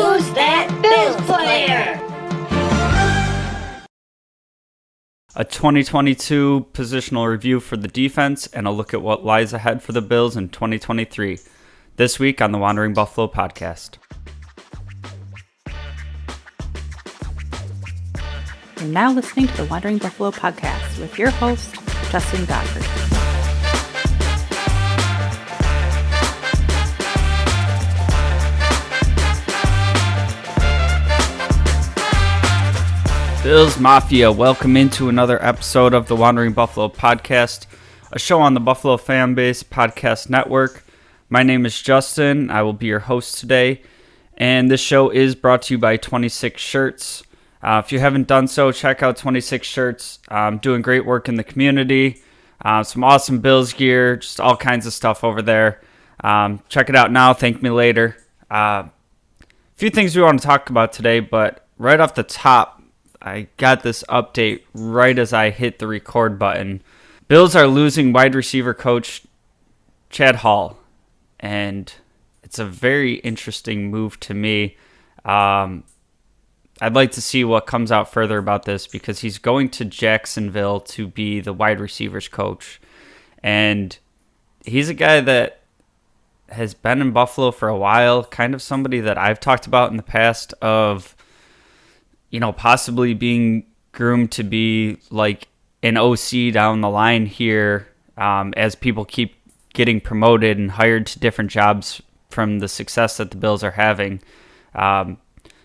Who's that Bills player? A 2022 positional review for the defense and a look at what lies ahead for the Bills in 2023. This week on the Wandering Buffalo podcast. You're now listening to the Wandering Buffalo podcast with your host, Justin Godfrey. Bills Mafia, welcome into another episode of the Wandering Buffalo podcast, a show on the Buffalo FAMBase podcast network. My name is Justin. I will be your host today, and this show is brought to you by 26 Shirts. If you haven't done so, check out 26 Shirts. Doing great work in the community. Some awesome Bills gear, just all kinds of stuff over there. Check it out now. Thank me later. A few things we want to talk about today, but right off the top, I got this update right as I hit the record button. Bills are losing wide receiver coach Chad Hall, and it's a very interesting move to me. I'd like to see what comes out further about this because he's going to Jacksonville to be the wide receivers coach. And he's a guy that has been in Buffalo for a while, kind of somebody that I've talked about in the past of, possibly being groomed to be like an OC down the line here as people keep getting promoted and hired to different jobs from the success that the Bills are having.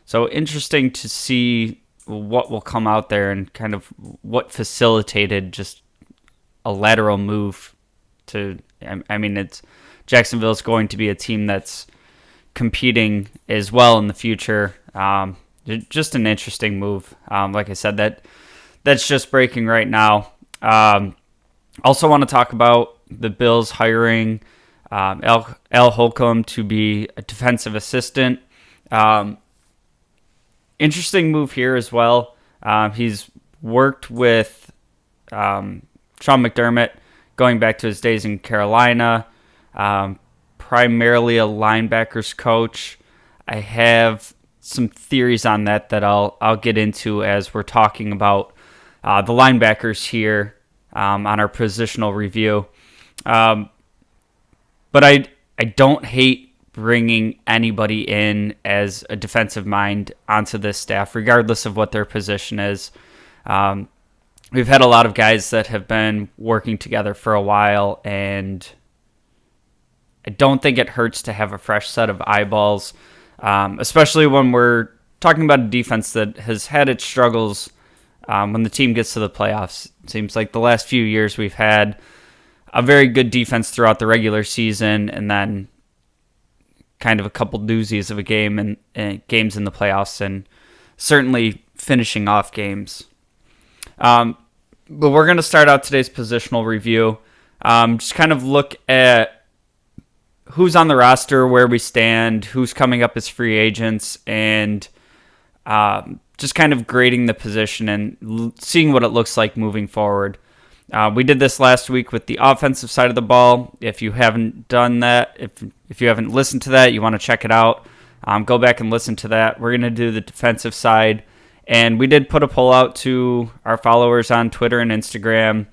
So interesting to see what will come out there and kind of what facilitated just a lateral move to, it's Jacksonville's going to be a team that's competing as well in the future. Just an interesting move. Like I said, that's just breaking right now. Also want to talk about the Bills hiring Al Holcomb to be a defensive assistant. Interesting move here as well. He's worked with Sean McDermott going back to his days in Carolina, primarily a linebackers coach. I have some theories on that I'll get into as we're talking about the linebackers here on our positional review. But I don't hate bringing anybody in as a defensive mind onto this staff, regardless of what their position is. We've had a lot of guys that have been working together for a while, and I don't think it hurts to have a fresh set of eyeballs, especially when we're talking about a defense that has had its struggles when the team gets to the playoffs. It seems like the last few years we've had a very good defense throughout the regular season, and then kind of a couple doozies of a game and games in the playoffs, and certainly finishing off games. But we're going to start out today's positional review. Just kind of look at who's on the roster, where we stand, who's coming up as free agents, and just kind of grading the position and seeing what it looks like moving forward. We did this last week with the offensive side of the ball. If you haven't done that, if you haven't listened to that, you want to check it out, go back and listen to that. We're going to do the defensive side, and we did put a poll out to our followers on Twitter and Instagram.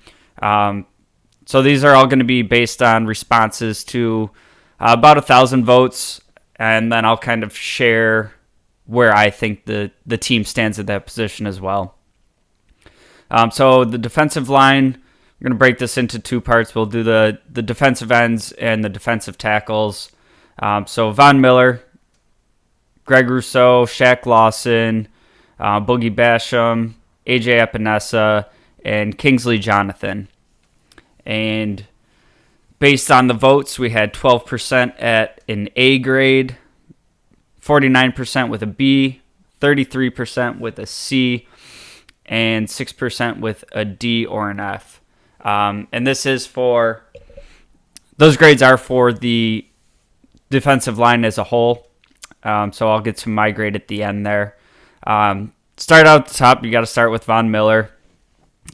So these are all going to be based on responses to about 1,000 votes, and then I'll kind of share where I think the team stands at that position as well. So the defensive line, we're going to break this into two parts. We'll do the defensive ends and the defensive tackles. So Von Miller, Greg Rousseau, Shaq Lawson, Boogie Basham, AJ Epinesa, and Kingsley Jonathan. And based on the votes, we had 12% at an A grade, 49% with a B, 33% with a C, and 6% with a D or an F. And this is those grades are for the defensive line as a whole. So I'll get to my grade at the end there. Start out at the top, you got to start with Von Miller.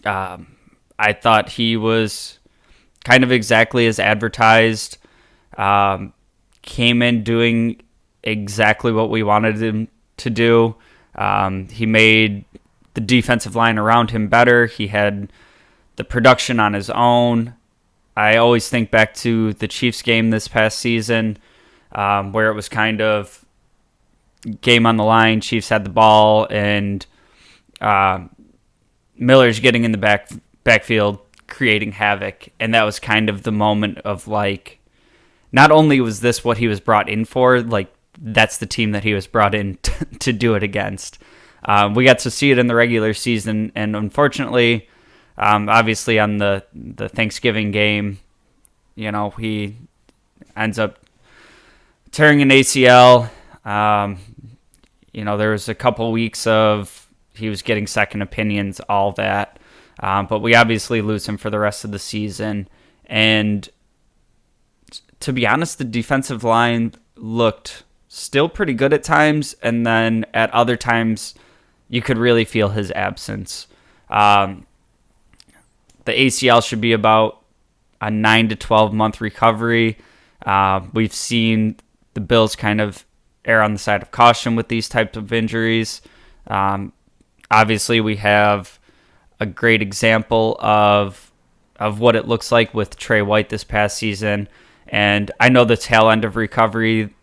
I thought he was kind of exactly as advertised. Came in doing exactly what we wanted him to do. He made the defensive line around him better. He had the production on his own. I always think back to the Chiefs game this past season, where it was kind of game on the line. Chiefs had the ball, and Miller's getting in the backfield, creating havoc. And that was kind of the moment of like, not only was this what he was brought in for, like that's the team that he was brought in to do it against. We got to see it in the regular season, and unfortunately, obviously on the Thanksgiving game, he ends up tearing an ACL. There was a couple weeks of he was getting second opinions, all that. But we obviously lose him for the rest of the season. And to be honest, the defensive line looked still pretty good at times. And then at other times, you could really feel his absence. The ACL should be about a 9 to 12 month recovery. We've seen the Bills kind of err on the side of caution with these types of injuries. Obviously, we have a great example of what it looks like with Trey White this past season. And I know the tail end of recovery,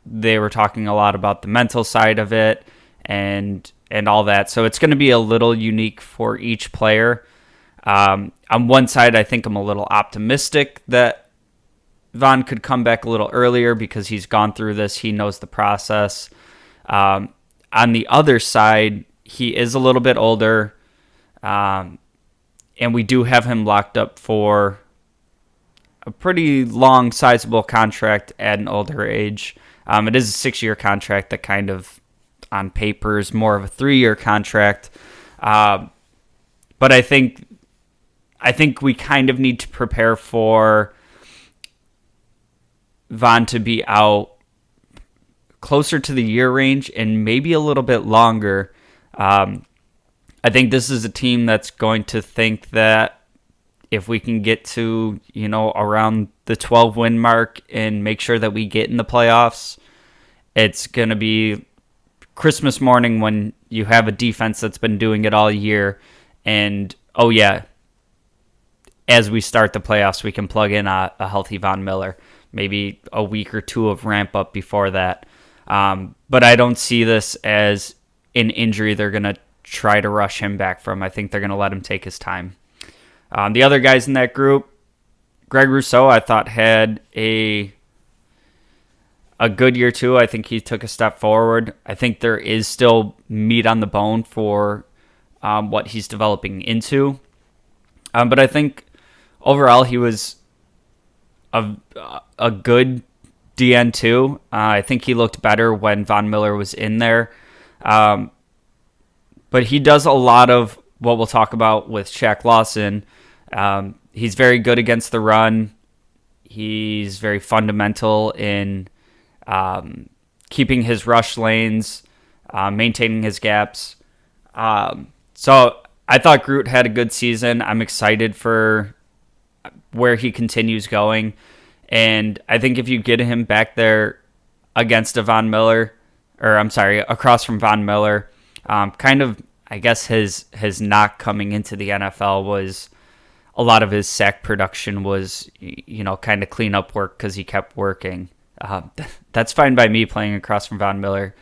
they were talking a lot about the mental side of it and all that. So it's going to be a little unique for each player. On one side, I think I'm a little optimistic that Von could come back a little earlier because he's gone through this. He knows the process. On the other side, he is a little bit older, and we do have him locked up for a pretty long, sizable contract at an older age. It is a 6-year contract that kind of, on paper, is more of a 3-year contract. But I think we kind of need to prepare for Von to be out closer to the year range and maybe a little bit longer. I think this is a team that's going to think that if we can get to, around the 12-win mark and make sure that we get in the playoffs, it's going to be Christmas morning when you have a defense that's been doing it all year. And, oh yeah, as we start the playoffs, we can plug in a healthy Von Miller. Maybe a week or two of ramp up before that. But I don't see this as an injury they're going to try to rush him back from. I think they're going to let him take his time. The other guys in that group, Greg Rousseau, I thought had a good year too. I think he took a step forward. I think there is still meat on the bone for what he's developing into. But I think overall he was a good DN too. I think he looked better when Von Miller was in there. But he does a lot of what we'll talk about with Shaq Lawson. He's very good against the run. He's very fundamental in keeping his rush lanes, maintaining his gaps. So I thought Groot had a good season. I'm excited for where he continues going. And I think if you get him back there against a Von Miller, across from Von Miller, kind of, I guess his knock coming into the NFL was a lot of his sack production was, kind of clean up work because he kept working. That's fine by me playing across from Von Miller.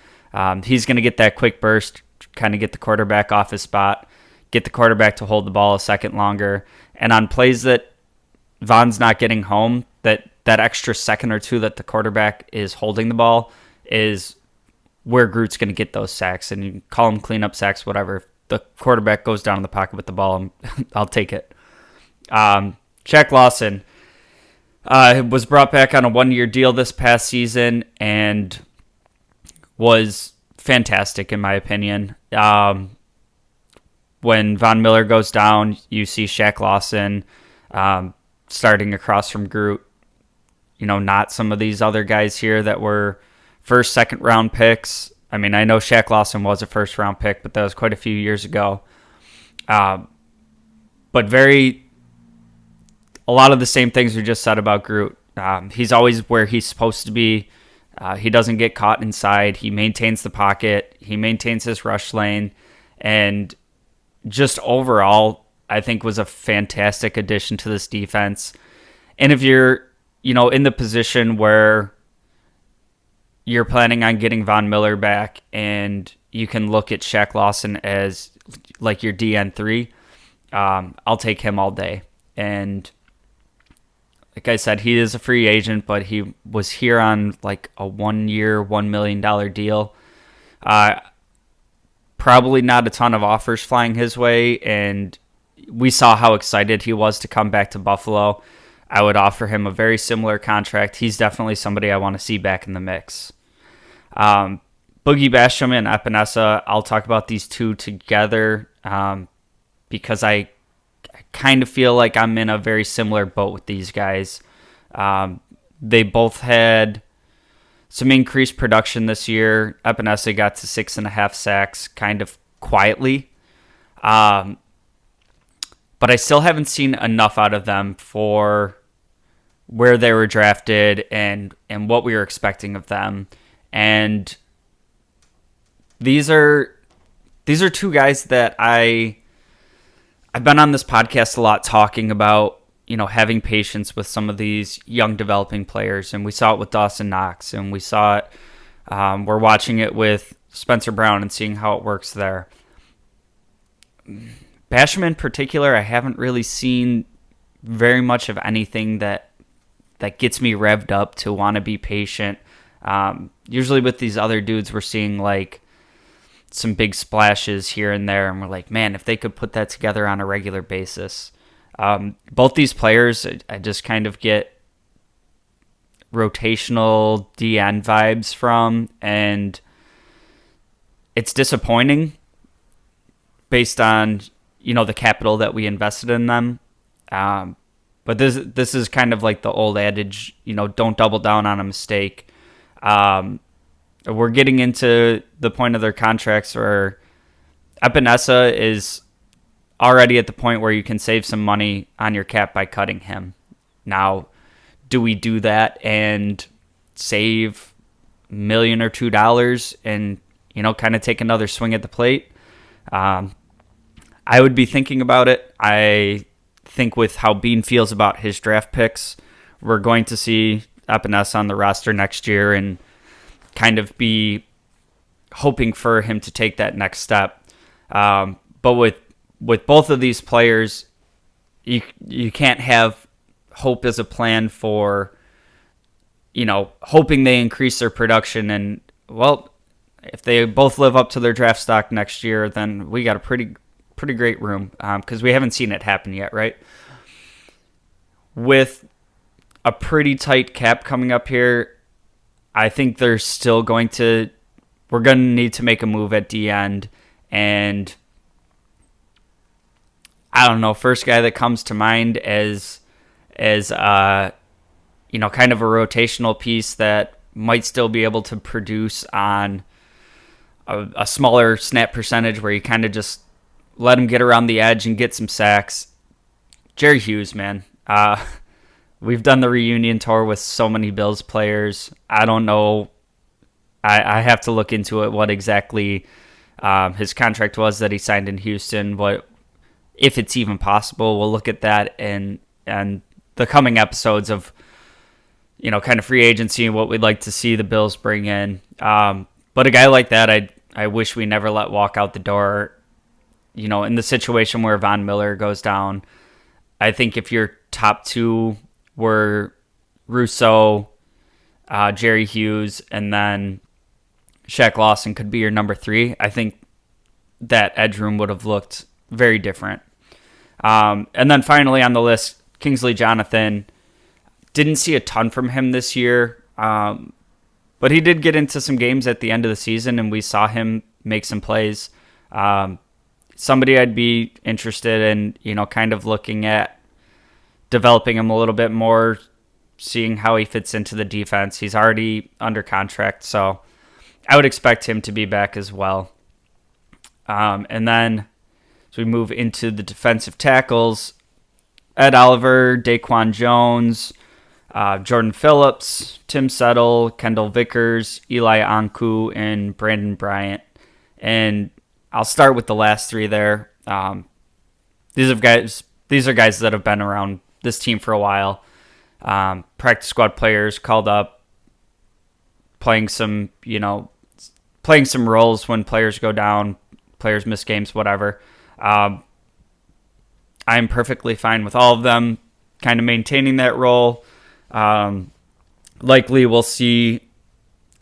He's going to get that quick burst, kind of get the quarterback off his spot, get the quarterback to hold the ball a second longer. And on plays that Von's not getting home, that extra second or two that the quarterback is holding the ball is where Groot's going to get those sacks. And you can call them cleanup sacks, whatever. If the quarterback goes down in the pocket with the ball, I'll take it. Shaq Lawson was brought back on a 1-year deal this past season and was fantastic in my opinion. When Von Miller goes down, you see Shaq Lawson starting across from Groot. Not some of these other guys here that were first, second round picks. I mean, I know Shaq Lawson was a first round pick, but that was quite a few years ago. But a lot of the same things we just said about Groot. He's always where he's supposed to be. He doesn't get caught inside. He maintains the pocket. He maintains his rush lane. And just overall, I think was a fantastic addition to this defense. And if you're, in the position where you're planning on getting Von Miller back and you can look at Shaq Lawson as like your DN3, I'll take him all day. And like I said, he is a free agent, but he was here on like a 1-year, $1 million deal. Probably not a ton of offers flying his way, and we saw how excited he was to come back to Buffalo. I would offer him a very similar contract. He's definitely somebody I want to see back in the mix. Boogie Basham and Epinesa, I'll talk about these two together because I kind of feel like I'm in a very similar boat with these guys. They both had some increased production this year. Epinesa got to 6.5 sacks kind of quietly. But I still haven't seen enough out of them for where they were drafted and what we were expecting of them. And these are two guys that I've been on this podcast a lot talking about, having patience with some of these young developing players. And we saw it with Dawson Knox, and we saw it, we're watching it with Spencer Brown and seeing how it works there. Basham in particular, I haven't really seen very much of anything that gets me revved up to want to be patient. Usually with these other dudes, we're seeing like some big splashes here and there, and we're like, man, if they could put that together on a regular basis. Both these players, I just kind of get rotational DN vibes from, and it's disappointing based on the capital that we invested in them. But this is kind of like the old adage, don't double down on a mistake. We're getting into the point of their contracts where Epinesa is already at the point where you can save some money on your cap by cutting him. Now, do we do that and save $1 million or $2 and, kind of take another swing at the plate? I would be thinking about it. I think with how Bean feels about his draft picks, we're going to see Epinesa on the roster next year and kind of be hoping for him to take that next step. But with both of these players, you can't have hope as a plan for, hoping they increase their production. And, well, if they both live up to their draft stock next year, then we got a pretty great room because we haven't seen it happen yet, right? With a pretty tight cap coming up here, I think we're going to need to make a move at the end. And I don't know, first guy that comes to mind as kind of a rotational piece that might still be able to produce on a smaller snap percentage where you kind of just let him get around the edge and get some sacks. Jerry Hughes, man. We've done the reunion tour with so many Bills players. I don't know. I have to look into it, what exactly his contract was that he signed in Houston, if it's even possible. We'll look at that and the coming episodes of, kind of free agency and what we'd like to see the Bills bring in. But a guy like that, I wish we never let walk out the door. In the situation where Von Miller goes down, I think if your top two were Rousseau, Jerry Hughes, and then Shaq Lawson could be your number 3, I think that edge room would have looked very different. And then finally on the list, Kingsley Jonathan. Didn't see a ton from him this year, but he did get into some games at the end of the season, and we saw him make some plays. Somebody I'd be interested in, kind of looking at developing him a little bit more, seeing how he fits into the defense. He's already under contract, so I would expect him to be back as well. And then as we move into the defensive tackles, Ed Oliver, Daquan Jones, Jordan Phillips, Tim Settle, Kendall Vickers, Eli Anku, and Brandon Bryant. And I'll start with the last three there. These are guys that have been around this team for a while. Practice squad players called up, playing some roles when players go down, players miss games, whatever. I'm perfectly fine with all of them kind of maintaining that role. Likely we'll see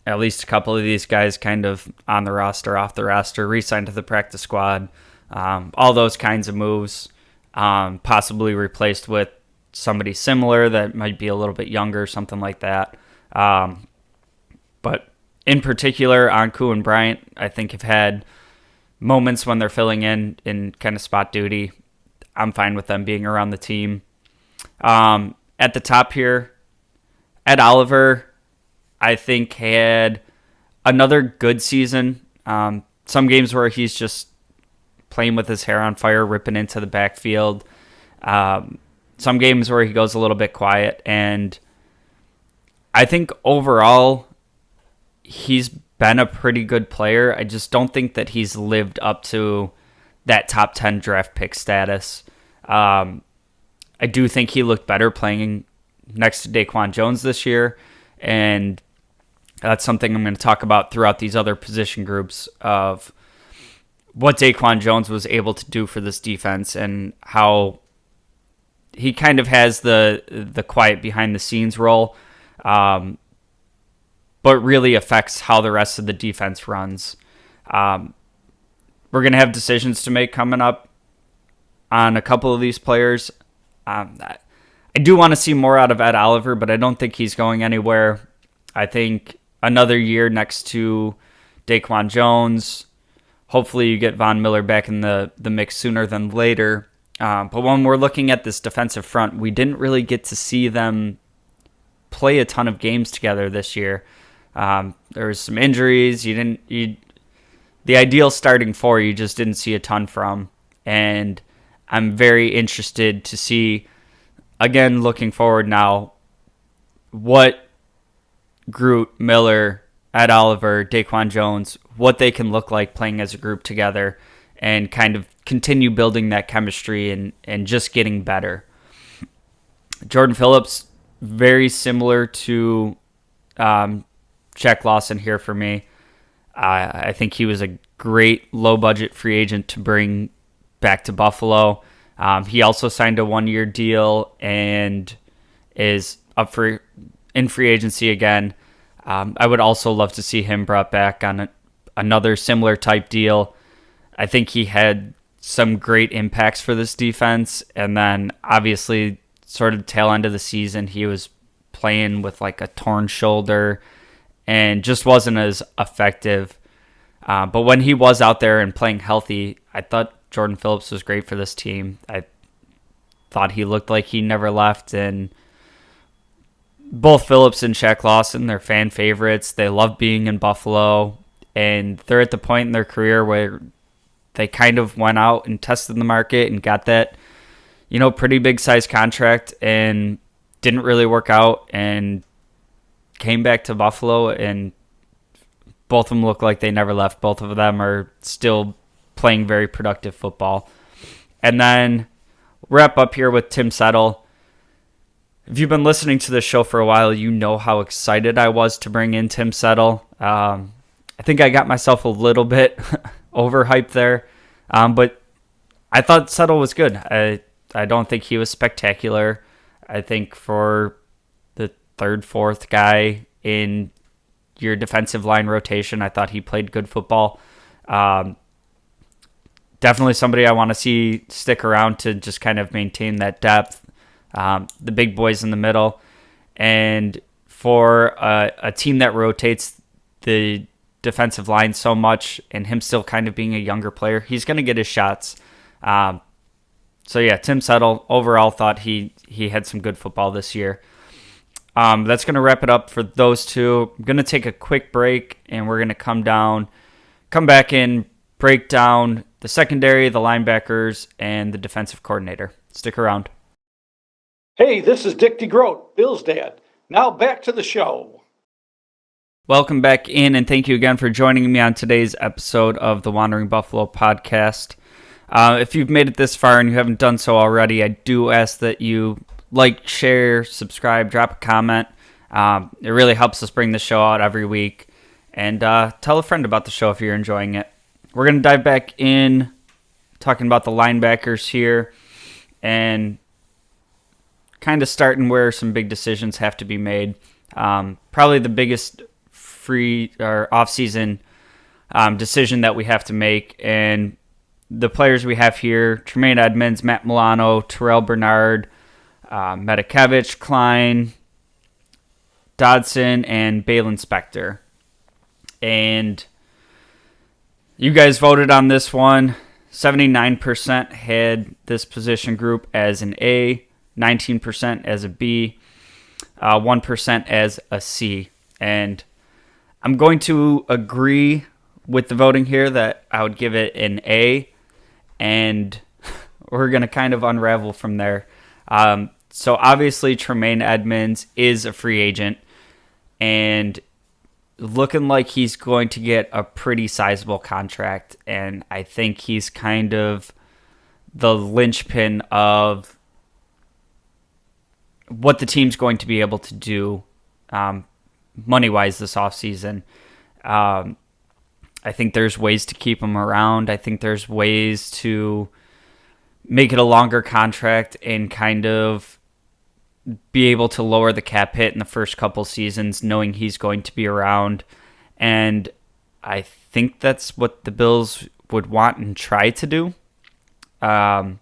at least a couple of these guys kind of on the roster, off the roster, re-signed to the practice squad, all those kinds of moves, possibly replaced with somebody similar that might be a little bit younger, something like that. But in particular, Anku and Bryant, I think, have had moments when they're filling in kind of spot duty. I'm fine with them being around the team. At the top here, Ed Oliver, I think, had another good season. Some games where he's just playing with his hair on fire, ripping into the backfield. Some games where he goes a little bit quiet. And I think overall, he's been a pretty good player. I just don't think that he's lived up to that top 10 draft pick status. I do think he looked better playing next to Daquan Jones this year, and that's something I'm going to talk about throughout these other position groups of what Daquan Jones was able to do for this defense and how he kind of has the quiet behind the scenes role, but really affects how the rest of the defense runs. We're going to have decisions to make coming up on a couple of these players. I do want to see more out of Ed Oliver, but I don't think he's going anywhere. I think another year next to Daquan Jones. Hopefully you get Von Miller back in the mix sooner than later. But when we're looking at this defensive front, we didn't really get to see them play a ton of games together this year. There was some injuries. The ideal starting four, you just didn't see a ton from. And I'm very interested to see, again, looking forward now, what Groot, Miller, Ed Oliver, Daquan Jones, what they can look like playing as a group together and kind of continue building that chemistry and just getting better. Jordan Phillips, very similar to Shaq Lawson here for me. I think he was a great low-budget free agent to bring back to Buffalo. He also signed a one-year deal and is up in free agency again. I would also love to see him brought back on another similar type deal. I think he had some great impacts for this defense, and then obviously sort of tail end of the season, he was playing with like a torn shoulder and just wasn't as effective. But when he was out there and playing healthy, I thought Jordan Phillips was great for this team. I thought he looked like he never left, and both Phillips and Shaq Lawson, they're fan favorites. They love being in Buffalo, and they're at the point in their career where they kind of went out and tested the market and got that, pretty big size contract and didn't really work out and came back to Buffalo, and both of them look like they never left. Both of them are still playing very productive football. And then wrap up here with Tim Settle. If you've been listening to this show for a while, you know how excited I was to bring in Tim Settle. I think I got myself a little bit overhyped there, but I thought Settle was good. I don't think he was spectacular. I think for the third, fourth guy in your defensive line rotation, I thought he played good football. Definitely somebody I want to see stick around to just kind of maintain that depth. The big boys in the middle. And for a team that rotates the defensive line so much and him still kind of being a younger player, he's going to get his shots. So yeah, Tim Settle, overall thought he had some good football this year. That's going to wrap it up for those two. I'm going to take a quick break, and we're going to come back in, break down the secondary, the linebackers, and the defensive coordinator. Stick around. Hey, this is Dick DeGroat, Bill's dad. Now back to the show. Welcome back in, and thank you again for joining me on today's episode of the Wandering Buffalo podcast. If you've made it this far and you haven't done so already, I do ask that you like, share, subscribe, drop a comment. It really helps us bring the show out every week. And tell a friend about the show if you're enjoying it. We're going to dive back in, talking about the linebackers here, and kind of starting where some big decisions have to be made. Probably the biggest free or off-season decision that we have to make. And the players we have here, Tremaine Edmunds, Matt Milano, Terrell Bernard, Metakevich, Klein, Dodson, and Balin Spector. And you guys voted on this one. 79% had this position group as an A, 19% as a B, 1% as a C. And I'm going to agree with the voting here that I would give it an A, and we're going to kind of unravel from there. So obviously Tremaine Edmunds is a free agent and looking like he's going to get a pretty sizable contract, and I think he's kind of the linchpin of what the team's going to be able to do money-wise this offseason. I think there's ways to keep him around. I think there's ways to make it a longer contract and kind of be able to lower the cap hit in the first couple seasons knowing he's going to be around. And I think that's what the Bills would want and try to do. I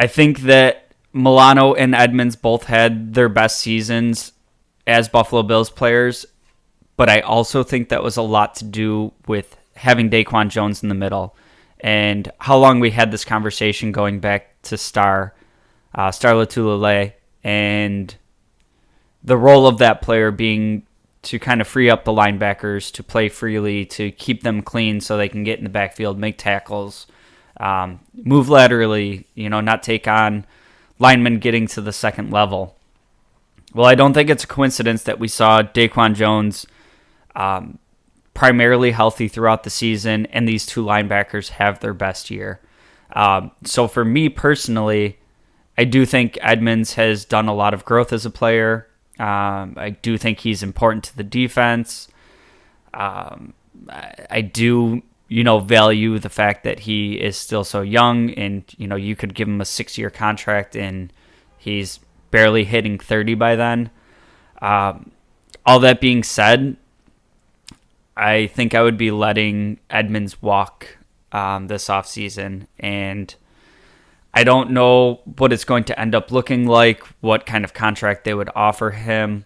think that Milano and Edmunds both had their best seasons as Buffalo Bills players, but I also think that was a lot to do with having Daquan Jones in the middle and how long we had this conversation going back to Star Lotulelei, and the role of that player being to kind of free up the linebackers to play freely, to keep them clean so they can get in the backfield, make tackles, move laterally, not take on linemen getting to the second level. Well, I don't think it's a coincidence that we saw Daquan Jones primarily healthy throughout the season, and these two linebackers have their best year. So for me personally, I do think Edmunds has done a lot of growth as a player. I do think he's important to the defense. I do, value the fact that he is still so young, and, you could give him a 6-year contract and he's barely hitting 30 by then. All that being said, I think I would be letting Edmunds walk this offseason, and I don't know what it's going to end up looking like, what kind of contract they would offer him.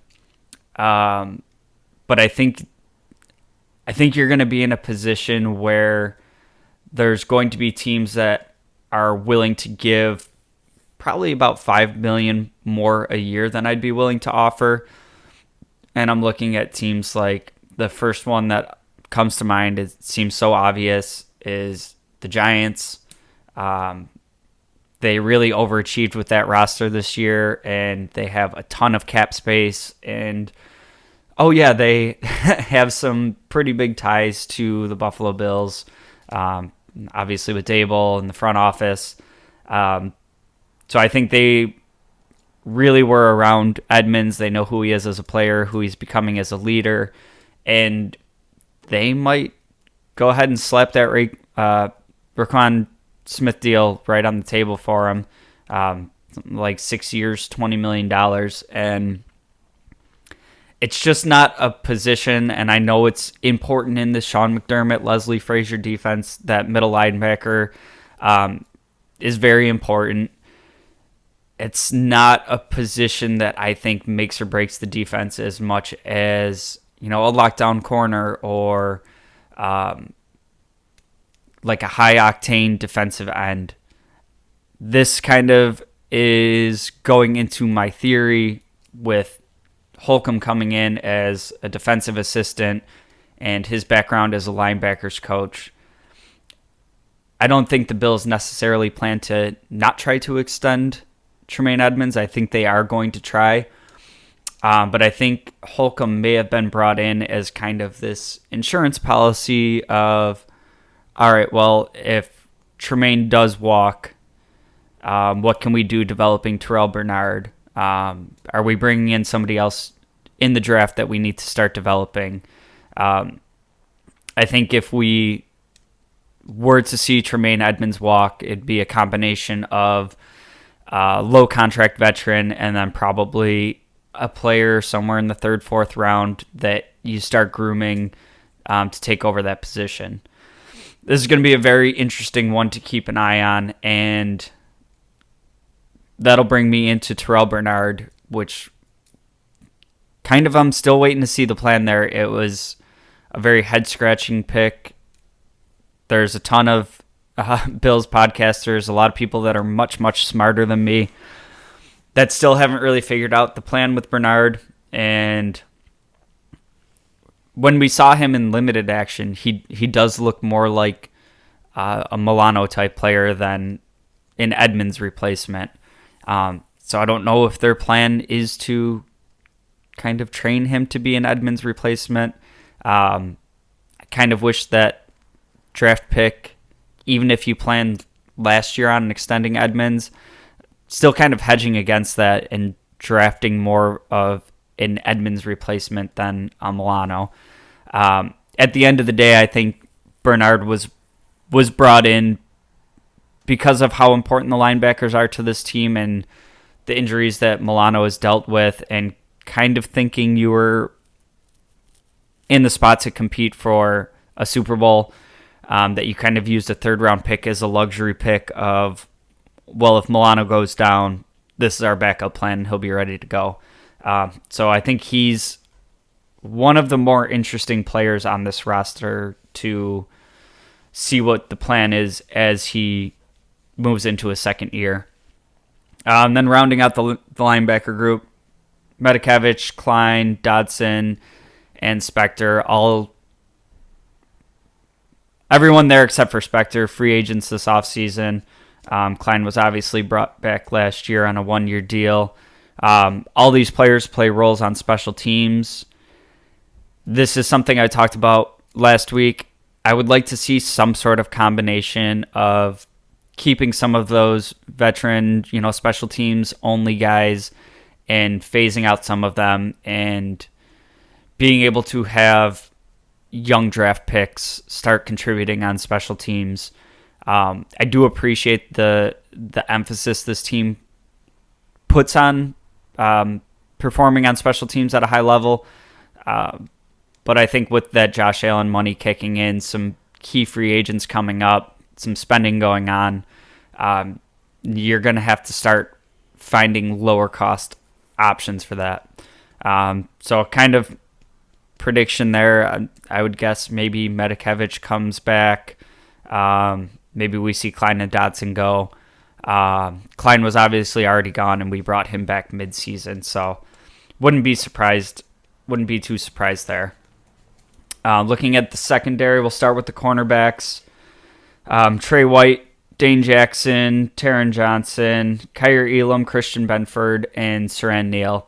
But I think you're going to be in a position where there's going to be teams that are willing to give probably about $5 million more a year than I'd be willing to offer. And I'm looking at teams like the first one that comes to mind, it seems so obvious, is the Giants. They really overachieved with that roster this year, and they have a ton of cap space. And, they have some pretty big ties to the Buffalo Bills, obviously with Dable in the front office. So I think they really were around Edmunds. They know who he is as a player, who he's becoming as a leader, and they might go ahead and slap that Raquan Smith deal right on the table for him, like 6 years, $20 million. And it's just not a position, and I know it's important in the Sean McDermott, Leslie Frazier defense. That middle linebacker is very important. It's not a position that I think makes or breaks the defense as much as, a lockdown corner or like a high-octane defensive end. This kind of is going into my theory with Holcomb coming in as a defensive assistant and his background as a linebackers coach. I don't think the Bills necessarily plan to not try to extend Tremaine Edmonds. I think they are going to try. But I think Holcomb may have been brought in as kind of this insurance policy of, all right, well, if Tremaine does walk, what can we do developing Terrell Bernard? Are we bringing in somebody else in the draft that we need to start developing? I think if we were to see Tremaine Edmonds walk, it'd be a combination of low contract veteran and then probably a player somewhere in the third, fourth round that you start grooming to take over that position. This is going to be a very interesting one to keep an eye on, and that'll bring me into Terrell Bernard, which kind of I'm still waiting to see the plan there. It was a very head-scratching pick. There's a ton of Bills podcasters, a lot of people that are much, much smarter than me that still haven't really figured out the plan with Bernard. And when we saw him in limited action, he does look more like a Milano-type player than an Edmonds replacement. So I don't know if their plan is to kind of train him to be an Edmonds replacement. I kind of wish that draft pick, even if you planned last year on extending Edmonds, still kind of hedging against that and drafting more of an Edmonds replacement than a Milano. At the end of the day, I think Bernard was brought in because of how important the linebackers are to this team and the injuries that Milano has dealt with, and kind of thinking you were in the spot to compete for a Super Bowl, that you kind of used a third-round pick as a luxury pick of, well, if Milano goes down, this is our backup plan, and he'll be ready to go. So I think he's one of the more interesting players on this roster to see what the plan is as he moves into his second year. Then rounding out the linebacker group, Medikevich, Klein, Dodson, and Spector, everyone there except for Spector, free agents this offseason. Klein was obviously brought back last year on a one-year deal. All these players play roles on special teams. This is something I talked about last week. I would like to see some sort of combination of keeping some of those veteran, special teams only guys and phasing out some of them, and being able to have young draft picks start contributing on special teams. I do appreciate the emphasis this team puts on performing on special teams at a high level. But I think with that Josh Allen money kicking in, some key free agents coming up, some spending going on, you're going to have to start finding lower cost options for that. So kind of prediction there, I would guess maybe Medikevich comes back. Maybe we see Klein and Dodson go. Klein was obviously already gone, and we brought him back mid-season, so wouldn't be too surprised there. Looking at the secondary, we'll start with the cornerbacks. Trey White, Dane Jackson, Taron Johnson, Kyer Elam, Christian Benford, and Saran Neal.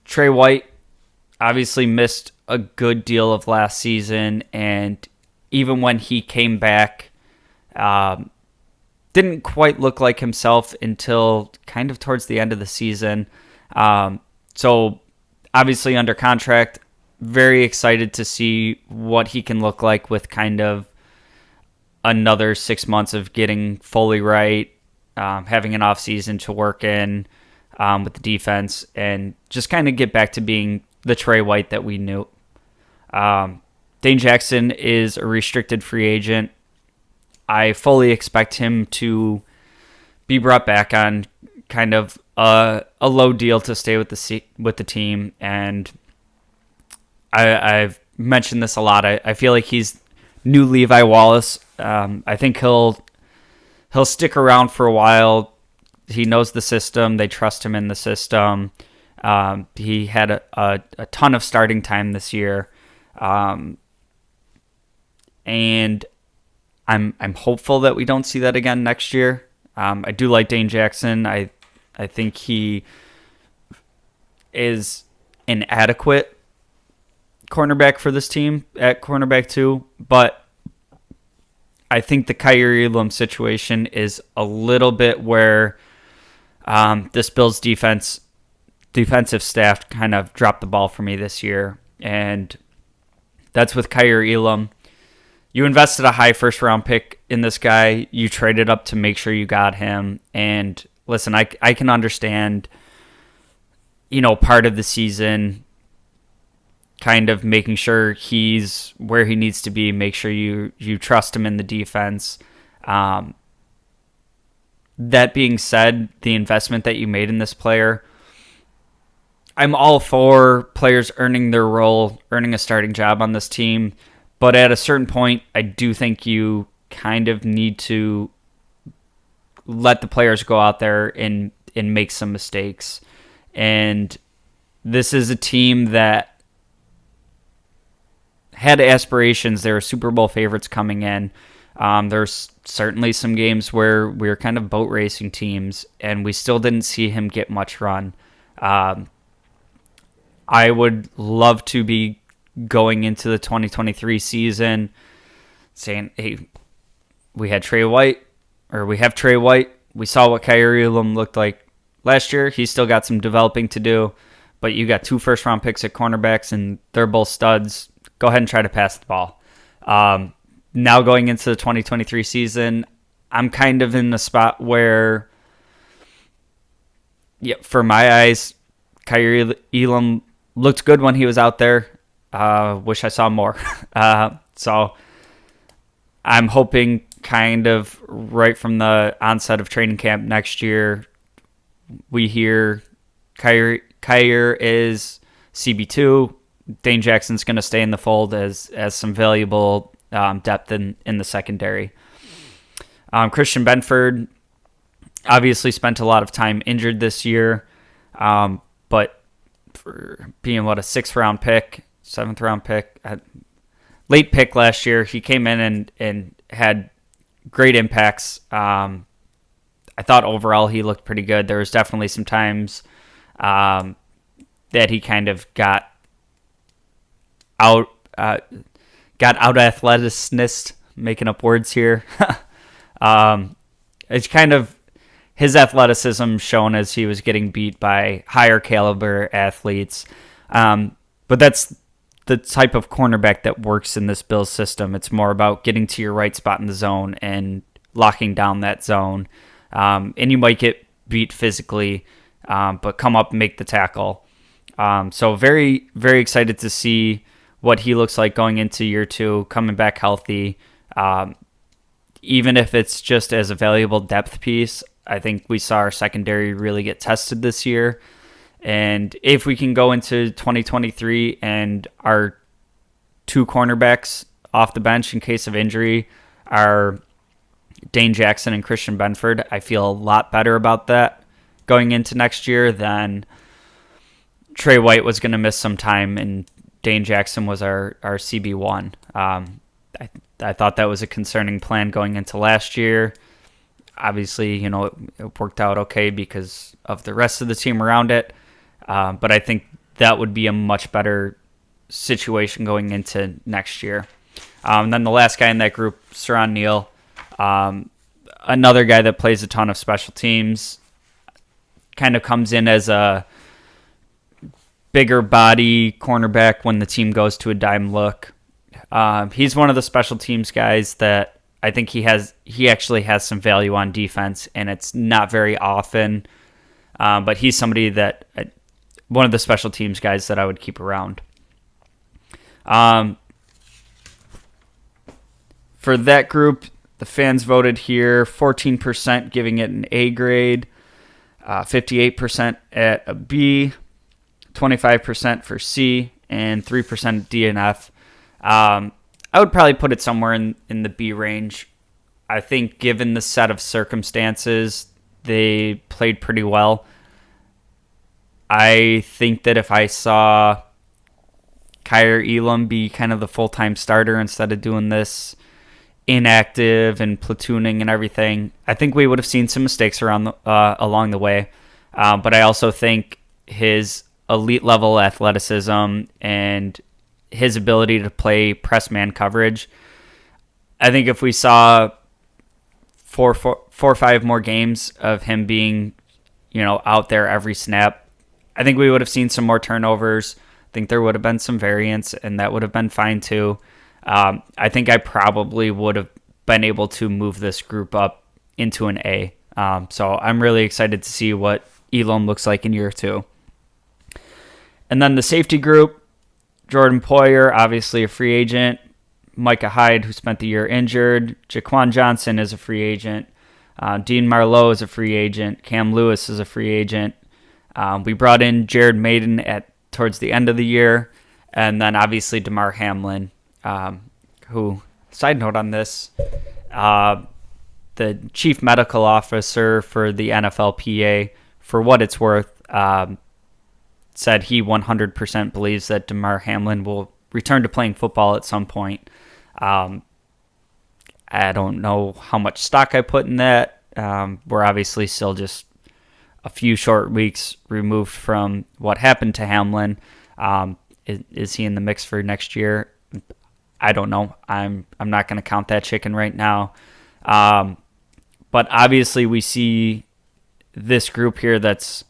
Trey White obviously missed a good deal of last season, and even when he came back, didn't quite look like himself until kind of towards the end of the season. So obviously under contract, very excited to see what he can look like with kind of another 6 months of getting fully right, having an off season to work in with the defense, and just kind of get back to being the Trey White that we knew. Dane Jackson is a restricted free agent. I fully expect him to be brought back on kind of a low deal to stay with the team, and I've mentioned this a lot. I feel like he's new Levi Wallace. I think he'll stick around for a while. He knows the system. They trust him in the system. He had a ton of starting time this year, and I'm hopeful that we don't see that again next year. I do like Dane Jackson. I think he is an adequate cornerback for this team at cornerback 2, but I think the Kaiir Elam situation is a little bit where this Bills defensive staff kind of dropped the ball for me this year, and that's with Kaiir Elam. You invested a high first-round pick in this guy. You traded up to make sure you got him. And listen, I can understand, part of the season, kind of making sure he's where he needs to be, make sure you trust him in the defense. That being said, the investment that you made in this player, I'm all for players earning their role, earning a starting job on this team. But at a certain point, I do think you kind of need to let the players go out there and make some mistakes. And this is a team that had aspirations. They were Super Bowl favorites coming in. There's certainly some games where we were kind of boat racing teams, and we still didn't see him get much run. I would love to be going into the 2023 season saying, hey, we have Trey White. We saw what Kaiir Elam looked like last year. He's still got some developing to do, but you got 2 first-round picks at cornerbacks, and they're both studs. Go ahead and try to pass the ball. Now going into the 2023 season, I'm kind of in the spot where, for my eyes, Kaiir Elam looked good when he was out there. Wish I saw more. So I'm hoping kind of right from the onset of training camp next year, we hear Kaiir is CB2. Dane Jackson's going to stay in the fold as some valuable depth in the secondary. Christian Benford obviously spent a lot of time injured this year, but for being, a 6th-round pick, 7th-round pick, late pick last year, he came in and had great impacts. I thought overall he looked pretty good. There was definitely some times that he kind of got out athleticness, making up words here. It's kind of his athleticism shown as he was getting beat by higher caliber athletes. But that's the type of cornerback that works in this Bills system. It's more about getting to your right spot in the zone and locking down that zone. And you might get beat physically, but come up and make the tackle. So very, very excited to see what he looks like going into year 2, coming back healthy. Even if it's just as a valuable depth piece, I think we saw our secondary really get tested this year. And if we can go into 2023 and our 2 cornerbacks off the bench in case of injury are Dane Jackson and Christian Benford, I feel a lot better about that going into next year than Trey White was going to miss some time and Dane Jackson was our CB1. I thought that was a concerning plan going into last year. Obviously, it worked out okay because of the rest of the team around it. But I think that would be a much better situation going into next year. And then the last guy in that group, Saran Neal, another guy that plays a ton of special teams, kind of comes in as a bigger body cornerback when the team goes to a dime look. He's one of the special teams guys that I think he actually has some value on defense, and it's not very often. But he's somebody that one of the special teams guys that I would keep around. For that group, the fans voted here, 14% giving it an A grade, 58% at a B, 25% for C, and 3% D and F. I would probably put it somewhere in the B range. I think given the set of circumstances, they played pretty well. I think that if I saw Kaiir Elam be kind of the full-time starter instead of doing this inactive and platooning and everything, I think we would have seen some mistakes along the way. But I also think his elite level athleticism and his ability to play press man coverage, I think if we saw four or five more games of him being, out there every snap, I think we would have seen some more turnovers. I think there would have been some variance, and that would have been fine too. I think I probably would have been able to move this group up into an A. So I'm really excited to see what Elam looks like in year 2. And then the safety group, Jordan Poyer, obviously a free agent. Micah Hyde, who spent the year injured. Jaquan Johnson is a free agent. Dean Marlowe is a free agent. Cam Lewis is a free agent. We brought in Jared Maiden towards the end of the year. And then obviously Damar Hamlin, who, side note on this, the chief medical officer for the NFLPA, for what it's worth, said he 100% believes that Damar Hamlin will return to playing football at some point. I don't know how much stock I put in that. We're obviously still just a few short weeks removed from what happened to Hamlin. Is he in the mix for next year? I don't know. I'm not going to count that chicken right now. But obviously we see this group here that's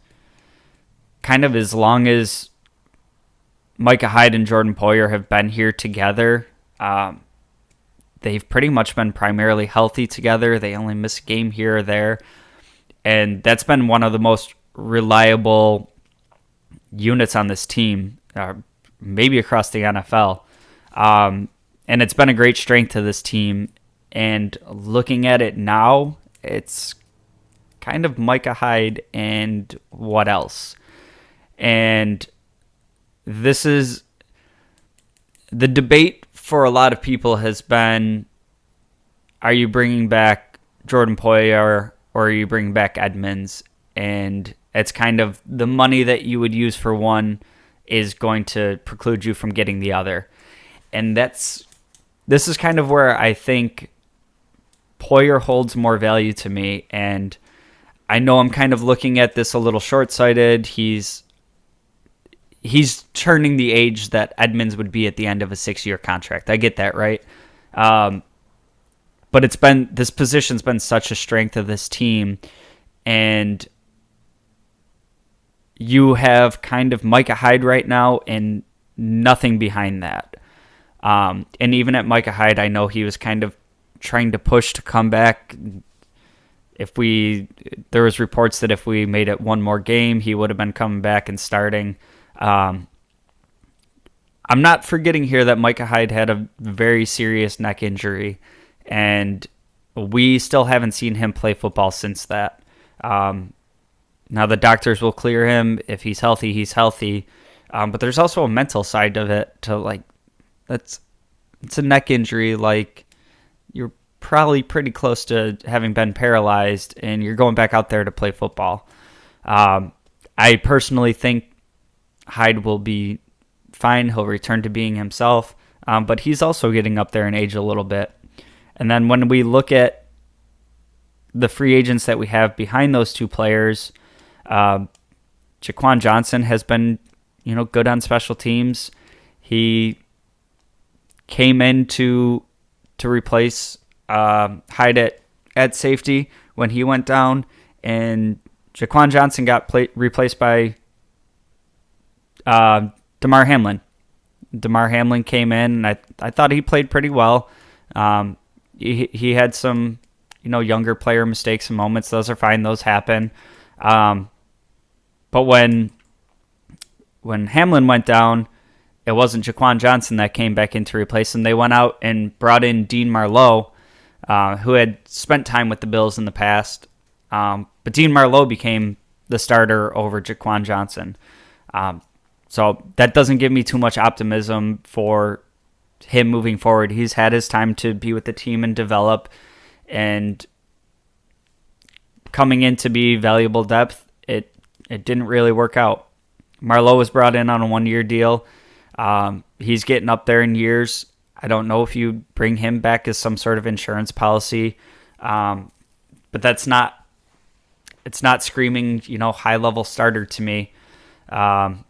kind of, as long as Micah Hyde and Jordan Poyer have been here together, they've pretty much been primarily healthy together. They only miss a game here or there. And that's been one of the most reliable units on this team, maybe across the NFL. And it's been a great strength to this team. And looking at it now, it's kind of Micah Hyde and what else? And this is the debate for a lot of people has been, are you bringing back Jordan Poyer or are you bringing back Edmonds? And it's kind of the money that you would use for one is going to preclude you from getting the other. And this is kind of where I think Poyer holds more value to me. And I know I'm kind of looking at this a little short-sighted. He's turning the age that Edmonds would be at the end of a 6-year contract. I get that, right? But this position's been such a strength of this team, and you have kind of Micah Hyde right now and nothing behind that. And even at Micah Hyde, I know he was kind of trying to push to come back. There was reports that if we made it one more game, he would have been coming back and starting. I'm not forgetting here that Micah Hyde had a very serious neck injury, and we still haven't seen him play football since that. Now the doctors will clear him. If he's healthy, he's healthy. But there's also a mental side of it it's a neck injury. Like, you're probably pretty close to having been paralyzed, and you're going back out there to play football. I personally think Hyde will be fine. He'll return to being himself. But he's also getting up there in age a little bit. And then when we look at the free agents that we have behind those two players, Jaquan Johnson has been, good on special teams. He came in to replace Hyde at safety when he went down, and Jaquan Johnson got replaced by Damar Hamlin. Damar Hamlin came in, and I thought he played pretty well. He had some, younger player mistakes and moments. Those are fine. Those happen. But when Hamlin went down, it wasn't Jaquan Johnson that came back in to replace him. They went out and brought in Dean Marlowe, who had spent time with the Bills in the past. But Dean Marlowe became the starter over Jaquan Johnson. So that doesn't give me too much optimism for him moving forward. He's had his time to be with the team and develop, and coming in to be valuable depth, it didn't really work out. Marlowe was brought in on a 1-year deal. He's getting up there in years. I don't know if you bring him back as some sort of insurance policy, but it's not screaming, high-level starter to me. And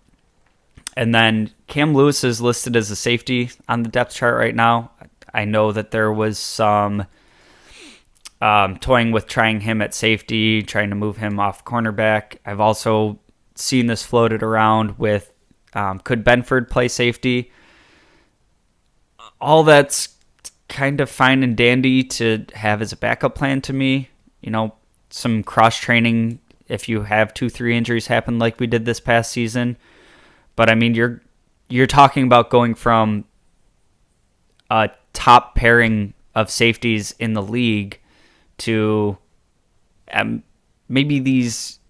then Cam Lewis is listed as a safety on the depth chart right now. I know that there was some toying with trying him at safety, trying to move him off cornerback. I've also seen this floated around with could Benford play safety? All that's kind of fine and dandy to have as a backup plan to me. Some cross-training if you have 2-3 injuries happen like we did this past season. But, I mean, you're talking about going from a top pairing of safeties in the league to maybe these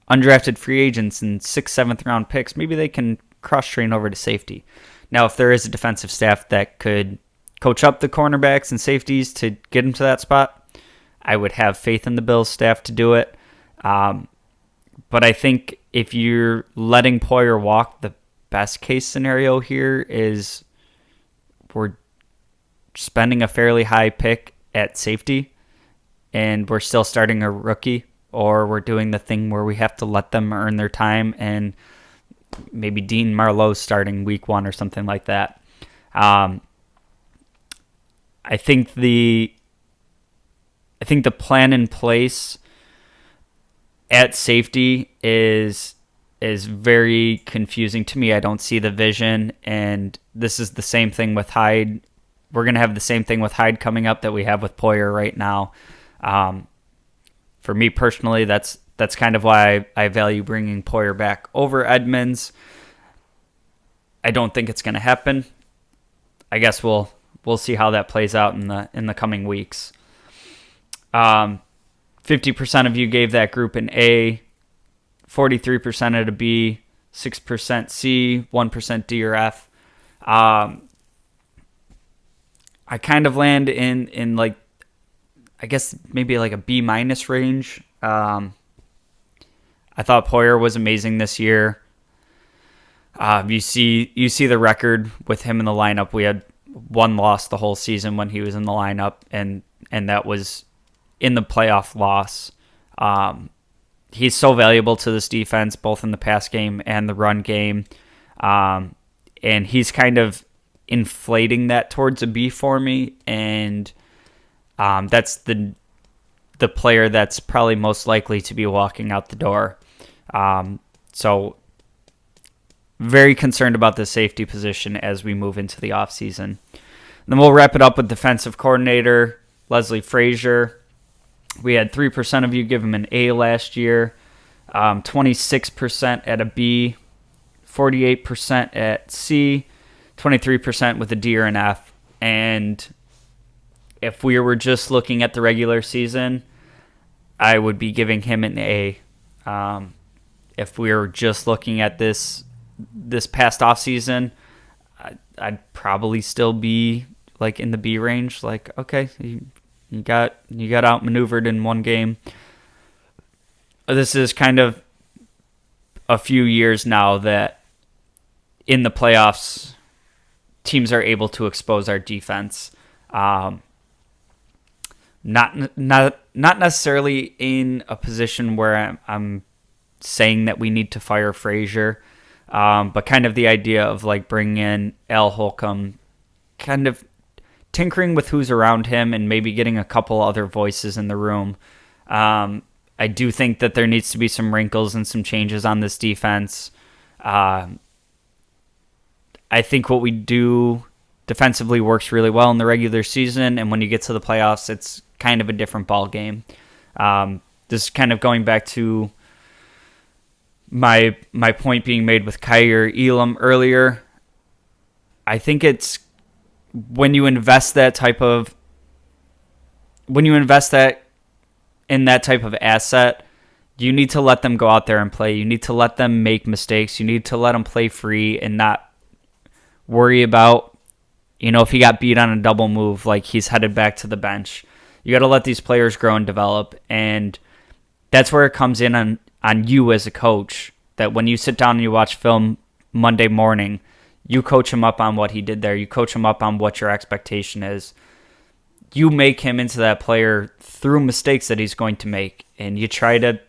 undrafted free agents and 6th, 7th round picks. Maybe they can cross-train over to safety. Now, if there is a defensive staff that could coach up the cornerbacks and safeties to get them to that spot, I would have faith in the Bills staff to do it. But I think if you're letting Poyer walk, the best case scenario here is we're spending a fairly high pick at safety and we're still starting a rookie, or we're doing the thing where we have to let them earn their time and maybe Dean Marlowe starting week 1 or something like that. I think the plan in place at safety is very confusing to me. I don't see the vision, and this is the same thing with Hyde. We're going to have the same thing with Hyde coming up that we have with Poyer right now. For me personally, that's kind of why I value bringing Poyer back over Edmonds. I don't think it's going to happen. I guess we'll see how that plays out in the coming weeks. 50% of you gave that group an A, 43% at a B, 6% C, 1% D or F. I kind of land in like, I guess maybe like a B- range. I thought Poyer was amazing this year. You see the record with him in the lineup. We had one loss the whole season when he was in the lineup, and that was in the playoff loss. He's so valuable to this defense, both in the pass game and the run game. And he's kind of inflating that towards a B for me. And that's the player that's probably most likely to be walking out the door. So very concerned about the safety position as we move into the offseason. Then we'll wrap it up with defensive coordinator Leslie Frazier. We had 3% of you give him an A last year, 26% at a B, 48% at C, 23% with a D or an F. And if we were just looking at the regular season, I would be giving him an A. If we were just looking at this past offseason, I'd probably still be like in the B range. Like, okay, you got outmaneuvered in one game. This is kind of a few years now that in the playoffs, teams are able to expose our defense. Not necessarily in a position where I'm saying that we need to fire Frazier, but kind of the idea of like bringing in Al Holcomb, kind of tinkering with who's around him and maybe getting a couple other voices in the room. I do think that there needs to be some wrinkles and some changes on this defense. I think what we do defensively works really well in the regular season, and when you get to the playoffs, it's kind of a different ball game. This is kind of going back to my point being made with Kyer Elam earlier. I think it's when you invest that in that type of asset, you need to let them go out there and play. You need to let them make mistakes. You need to let them play free and not worry about, if he got beat on a double move, like he's headed back to the bench. You got to let these players grow and develop, and that's where it comes in on you as a coach, that when you sit down and you watch film Monday morning, You coach him up on what he did there. You coach him up on what your expectation is. You make him into that player through mistakes that he's going to make, and you try to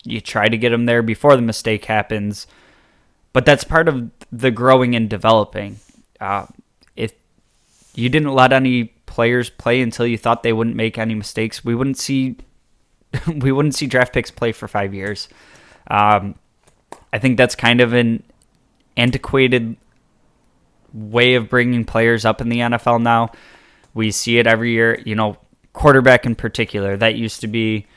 get him there before the mistake happens. But that's part of the growing and developing. If you didn't let any players play until you thought they wouldn't make any mistakes, we wouldn't see draft picks play for 5 years. I think that's kind of an antiquated way of bringing players up in the NFL now. We see it every year, quarterback in particular. That used to be,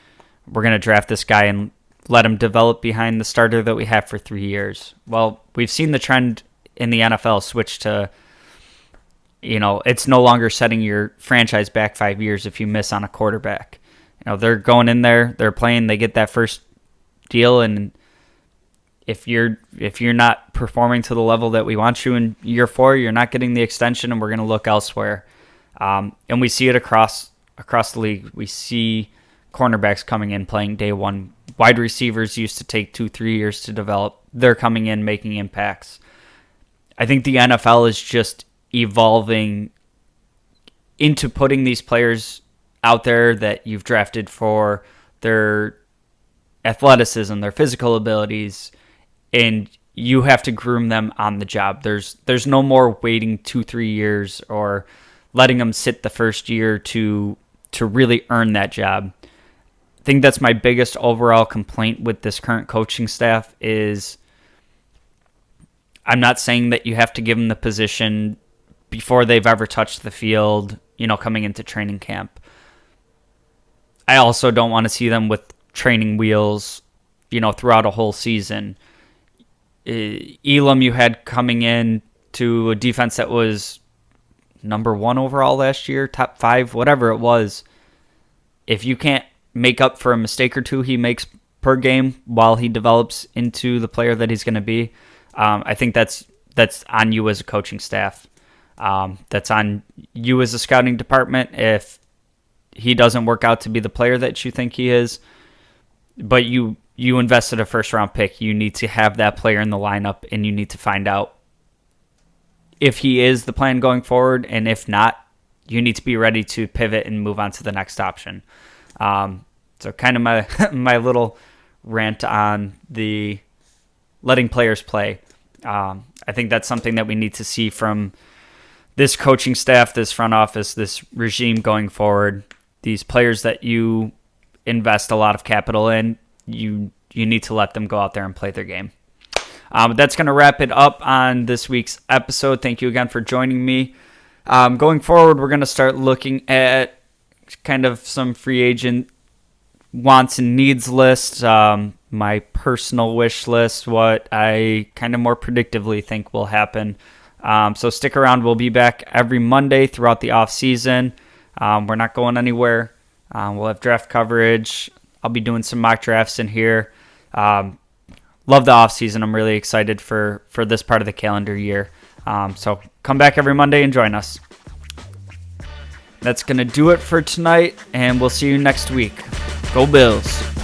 we're going to draft this guy and let him develop behind the starter that we have for 3 years. Well, we've seen the trend in the NFL switch to, it's no longer setting your franchise back 5 years if you miss on a quarterback. They're going in there, they're playing, they get that first deal, and if you're not performing to the level that we want you in year 4, you're not getting the extension, and we're going to look elsewhere. And we see it across the league. We see cornerbacks coming in playing day one. Wide receivers used to take 2-3 years to develop. They're coming in making impacts. I think the NFL is just evolving into putting these players out there that you've drafted for their athleticism, their physical abilities, and you have to groom them on the job. There's no more waiting 2-3 years or letting them sit the first year to really earn that job. I think that's my biggest overall complaint with this current coaching staff is I'm not saying that you have to give them the position before they've ever touched the field, coming into training camp. I also don't want to see them with training wheels, throughout a whole season. Elam you had coming in to a defense that was number 1 overall last year, top 5, whatever it was. If you can't make up for a mistake or two he makes per game while he develops into the player that he's going to be, I think that's on you as a coaching staff. That's on you as a scouting department. If he doesn't work out to be the player that you think he is, but you invested a first-round pick, you need to have that player in the lineup, and you need to find out if he is the plan going forward, and if not, you need to be ready to pivot and move on to the next option. So kind of my little rant on the letting players play. I think that's something that we need to see from this coaching staff, this front office, this regime going forward. These players that you invest a lot of capital in, you need to let them go out there and play their game. That's going to wrap it up on this week's episode. Thank you again for joining me. Going forward, we're going to start looking at kind of some free agent wants and needs list, my personal wish list, what I kind of more predictively think will happen. So stick around. We'll be back every Monday throughout the off season. We're not going anywhere. We'll have draft coverage. I'll be doing some mock drafts in here. Love the off season. I'm really excited for this part of the calendar year. So come back every Monday and join us. That's going to do it for tonight, and we'll see you next week. Go Bills.